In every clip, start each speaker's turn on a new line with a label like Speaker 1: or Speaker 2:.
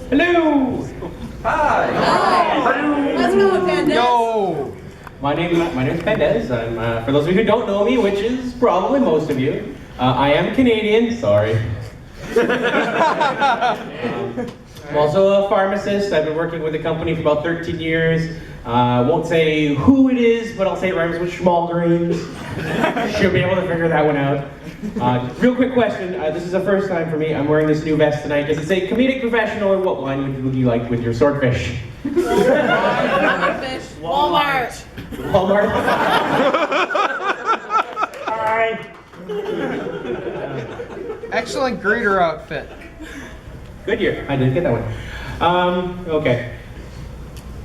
Speaker 1: Hello!
Speaker 2: Hi!
Speaker 3: Hi! Let's go, Pandez!
Speaker 1: Yo! My name is Pandez. I'm, for those of you who don't know me, which is probably most of you, I am Canadian, sorry. I'm also a pharmacist. I've been working with the company for about 13 years. Won't say who it is, but I'll say it rhymes with Schmalgreens. Should be able to figure that one out. Real quick question. This is the first time for me. I'm wearing this new vest tonight. Does it say comedic professional, or what wine would you like with your swordfish?
Speaker 3: Swordfish. Walmart.
Speaker 1: Walmart? Hi.
Speaker 4: Excellent greeter outfit.
Speaker 1: Good year. I didn't get that one. Okay.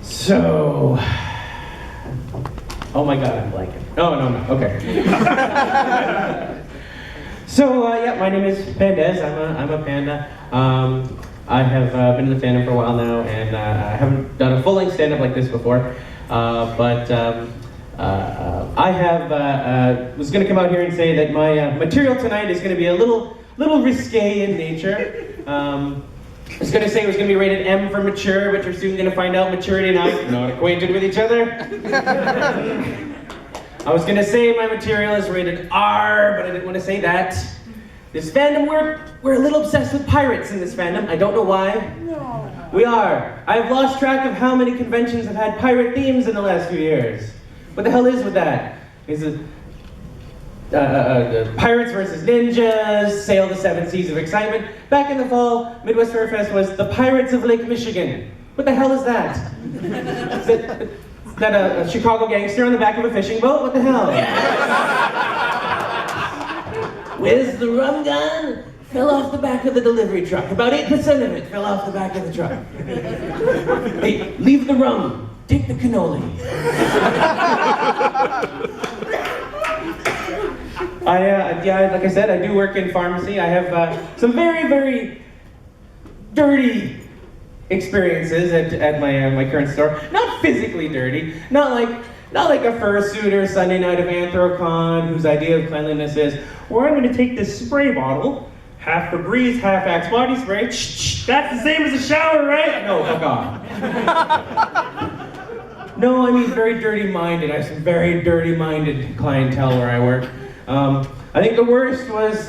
Speaker 1: So. Oh my god, I'm blanking. Oh, no. Okay. So, yeah, my name is Pandez. I'm a panda. I have been in the fandom for a while now, and I haven't done a full-length stand-up like this before. But I have was going to come out here and say that my material tonight is going to be a little risque in nature. I was going to say it was going to be rated M for mature, but you're soon going to find out maturity and I are not acquainted with each other. I was going to say my material is rated R, but I didn't want to say that. This fandom, we're a little obsessed with pirates in this fandom. I don't know why. No. We are. I've lost track of how many conventions have had pirate themes in the last few years. What the hell is with that? Is it Pirates versus Ninjas, Sail the Seven Seas of Excitement. Back in the fall, Midwest Fair Fest was the Pirates of Lake Michigan. What the hell is that? Is that a Chicago gangster on the back of a fishing boat? What the hell? Where's the rum gun? Fell off the back of the delivery truck. About 8% of it fell off the back of the truck. Hey, leave the rum. Take the cannoli. Yeah, like I said, I do work in pharmacy. I have some very, very dirty experiences at my current store. Not physically dirty, not like a fursuiter Sunday night of Anthrocon whose idea of cleanliness is, well, I'm going to take this spray bottle, half Febreze, half Axe body spray. That's the same as a shower, right? No, fuck off. No, I mean very dirty-minded. I have some very dirty-minded clientele where I work. I think the worst was,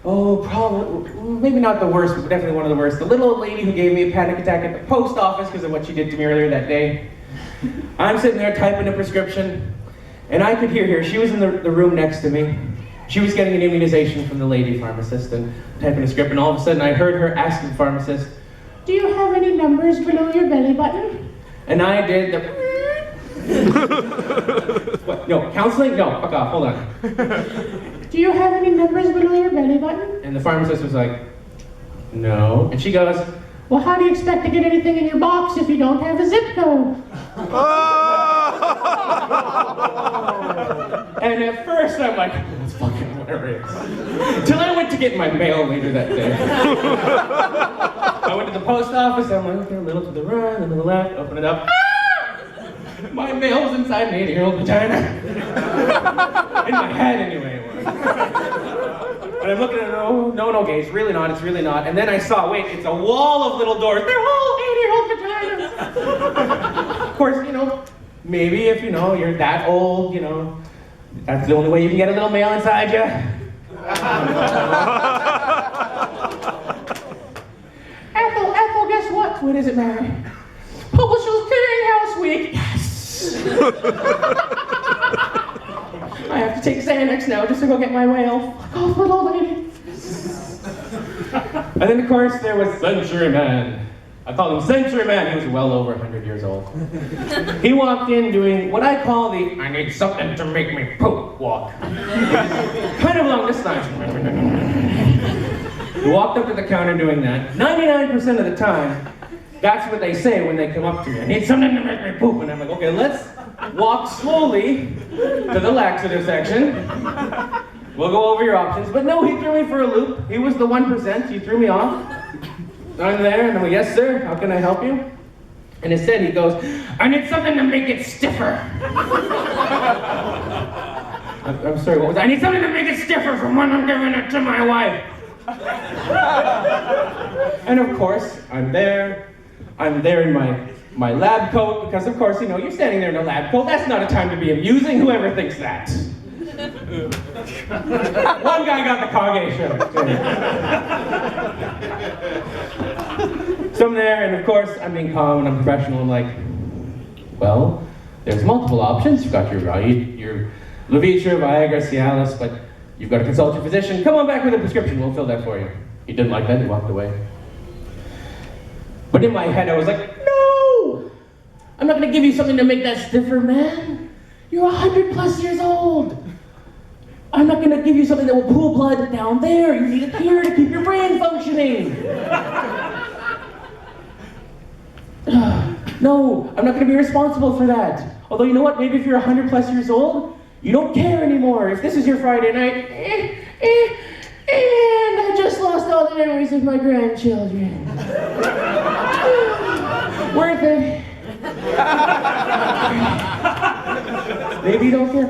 Speaker 1: probably, maybe not the worst, but definitely one of the worst. The little old lady who gave me a panic attack at the post office because of what she did to me earlier that day. I'm sitting there typing a prescription, and I could hear her. She was in the room next to me. She was getting an immunization from the lady pharmacist and typing a script, and all of a sudden I heard her ask the pharmacist, "Do you have any numbers below your belly button?" And I did the... What? No, counseling? No, fuck off, hold on. "Do you have any numbers below your belly button?" And the pharmacist was like, "No." And she goes, "Well, how do you expect to get anything in your box if you don't have a zip code?" And at first I'm like, that's fucking hilarious. Till I went to get my mail later that day. I went to the post office, I'm like, okay, a little to the right, a little to the left, open it up. My mail was inside an 8-year-old vagina. In my head, anyway, it was. And I'm looking at it, no, okay, it's really not. And then I saw, wait, it's a wall of little doors. They're all 8-year-old vaginas. Of course, maybe if, you're that old, that's the only way you can get a little mail inside you. Ethel, guess what? What is it, Mary? Publishers Clearinghouse Week. Yes! I have to take Xanax now just to go get my mail. Fuck off, little lady. And then, of course, there was Century Man. I call him Century Man. He was well over 100 years old. He walked in doing what I call the "I need something to make me poop" walk. Kind of along this line. He walked up to the counter doing that. 99% of the time, that's what they say when they come up to me. "I need something to make me poop." And I'm like, okay, let's walk slowly to the laxative section. We'll go over your options. But no, he threw me for a loop. He was the 1%. He threw me off. I'm there, and I'm like, "Yes, sir, how can I help you?" And instead he goes, "I need something to make it stiffer." I'm sorry, what was that? "I need something to make it stiffer from when I'm giving it to my wife." And of course, I'm there in my lab coat, because of course, you know, you're standing there in a lab coat. That's not a time to be amusing. Whoever thinks that. One guy got the Kage show. So I'm there, and of course, I'm being calm and I'm professional. I'm like, well, there's multiple options. You've got your Levitra, Viagra, Cialis, but you've got to consult your physician. Come on back with a prescription. We'll fill that for you. He didn't like that. He walked away. But in my head, I was like, no! I'm not going to give you something to make that stiffer, man. You're 100+ years old. I'm not going to give you something that will pool blood down there. You need it here to keep your brain functioning. No, I'm not going to be responsible for that. Although, you know what? Maybe if you're 100+ years old, you don't care anymore. If this is your Friday night, and I just lost all the memories of my grandchildren. Worth it. Maybe you don't care.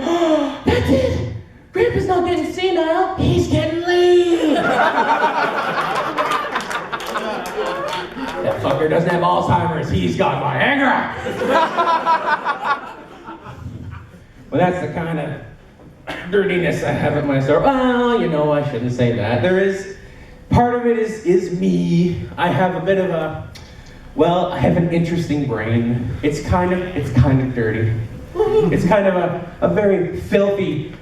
Speaker 1: That's it! Grandpa's not getting senile, he's getting laid! That fucker doesn't have Alzheimer's, he's got Viagra! Well, that's the kind of dirtiness I have at myself. Well, you know, I shouldn't say that. Part of it is me. I have a bit of I have an interesting brain. It's kind of dirty. It's kind of a very filthy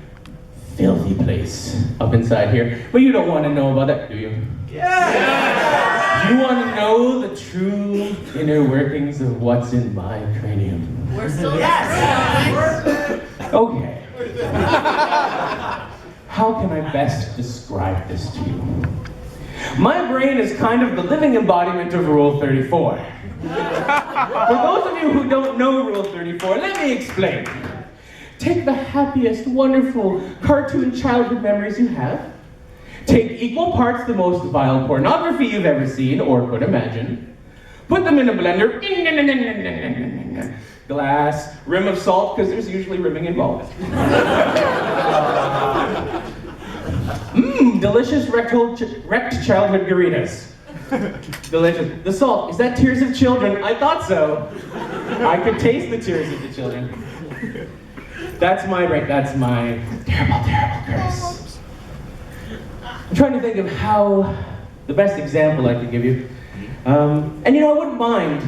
Speaker 1: place up inside here. But you don't want to know about that, do you? Yeah! You want to know the true inner workings of what's in my cranium?
Speaker 3: We're still yes.
Speaker 1: Okay. How can I best describe this to you? My brain is kind of the living embodiment of Rule 34. For those of you who don't know Rule 34, let me explain. Take the happiest, wonderful cartoon childhood memories you have. Take equal parts the most vile pornography you've ever seen or could imagine. Put them in a blender. Glass, rim of salt, because there's usually rimming involved. Delicious wrecked childhood Doritos. Delicious. The salt, is that tears of children? I thought so. I could taste the tears of the children. That's my brain. That's my terrible, terrible curse. I'm trying to think of how the best example I could give you. And you know, I wouldn't mind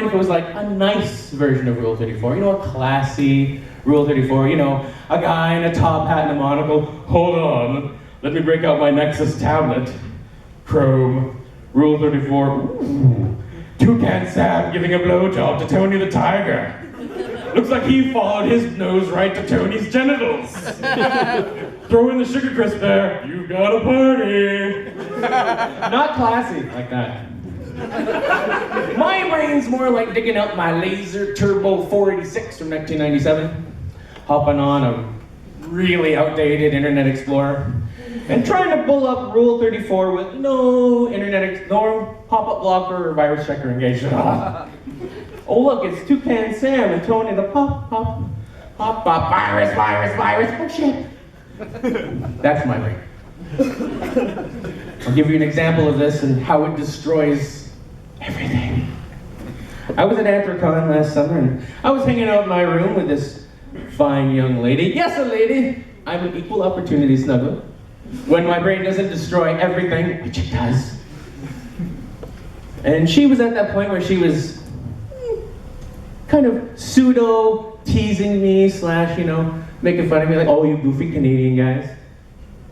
Speaker 1: if it was like a nice version of Rule 34. You know, a classy Rule 34. You know, a guy in a top hat and a monocle. Hold on, let me break out my Nexus tablet. Chrome, Rule 34. Ooh. Toucan Sam giving a blowjob to Tony the Tiger. Looks like he followed his nose right to Tony's genitals. Throw in the sugar crisp there. You've got a party. Not classy like that. My brain's more like digging out my laser turbo 486 from 1997, hopping on a really outdated Internet Explorer, and trying to pull up Rule 34 with no pop-up blocker or virus checker engaged at all. Oh look, it's Toucan Sam and Tony the pop, virus, oh shit. That's my brain. I'll give you an example of this and how it destroys everything. I was at Anthrocon last summer and I was hanging out in my room with this fine young lady. Yes, a lady. I'm an equal opportunity snuggler. When my brain doesn't destroy everything, which it does. And she was at that point where she was kind of pseudo teasing me / making fun of me, like, oh, you goofy Canadian guys.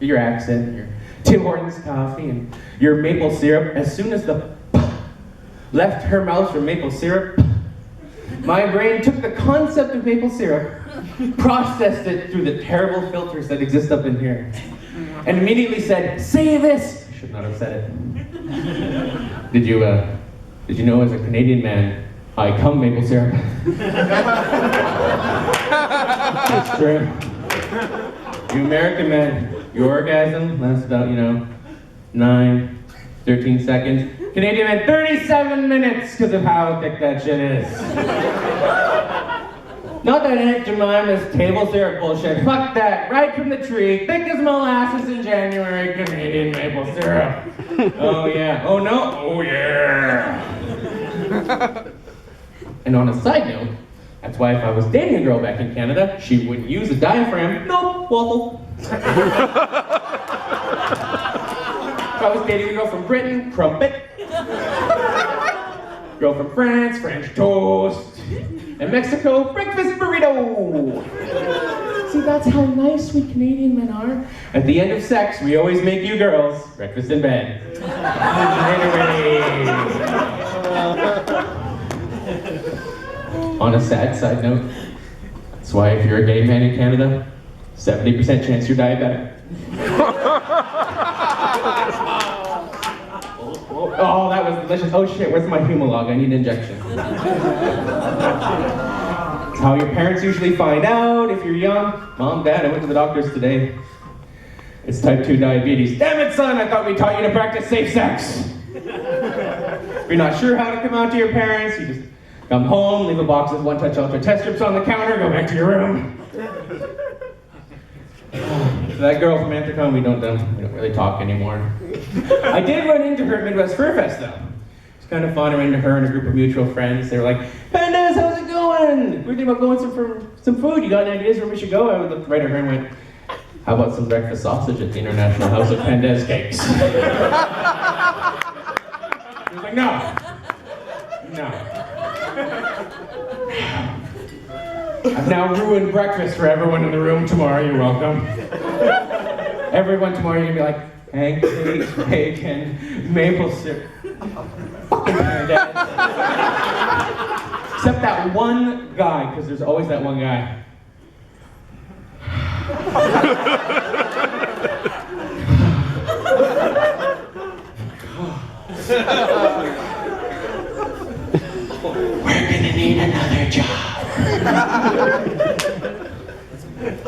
Speaker 1: Your accent, your Tim Hortons coffee, and your maple syrup. As soon as the left her mouth from maple syrup, my brain took the concept of maple syrup, processed it through the terrible filters that exist up in here, and immediately said, say this! I should not have said it. Did you know as a Canadian man, I come maple syrup? It's true. You American men, your orgasm lasts about, 13 seconds. Canadian men, 37 minutes because of how thick that shit is. Not that Aunt Jemima's table syrup bullshit. Fuck that. Right from the tree, thick as molasses in January, Canadian maple syrup. Oh yeah. Oh no. Oh yeah. And on a side note, that's why if I was dating a girl back in Canada, she wouldn't use a diaphragm. Nope, waffle. If I was dating a girl from Britain, crumpet. Girl from France, French toast. And Mexico, breakfast burrito. See, that's how nice we Canadian men are. At the end of sex, we always make you girls breakfast in bed. On a sad side note, that's why if you're a gay man in Canada, 70% chance you're diabetic. Oh, that was delicious. Oh shit, where's my Humalog? I need an injection. It's how your parents usually find out if you're young. Mom, Dad, I went to the doctors today. It's type 2 diabetes. Damn it, son, I thought we taught you to practice safe sex. If you're not sure how to come out to your parents, you just come home, leave a box of one-touch ultra test strips on the counter, go back to your room. That girl from Anthropon, we don't really talk anymore. I did run into her at Midwest Fur Fest though. It's kind of fun. I ran into her and a group of mutual friends. They were like, Pandez, how's it going? We're thinking about going for some food. You got any ideas where we should go? I looked right at her and went, how about some breakfast sausage at the International House of Pandez Cakes? She was like, no. I've now ruined breakfast for everyone in the room tomorrow. You're welcome. Everyone tomorrow, you're gonna be like, pancakes, bacon, maple syrup. Fucking Pandez. Except that one guy, because there's always that one guy. We're gonna need another job.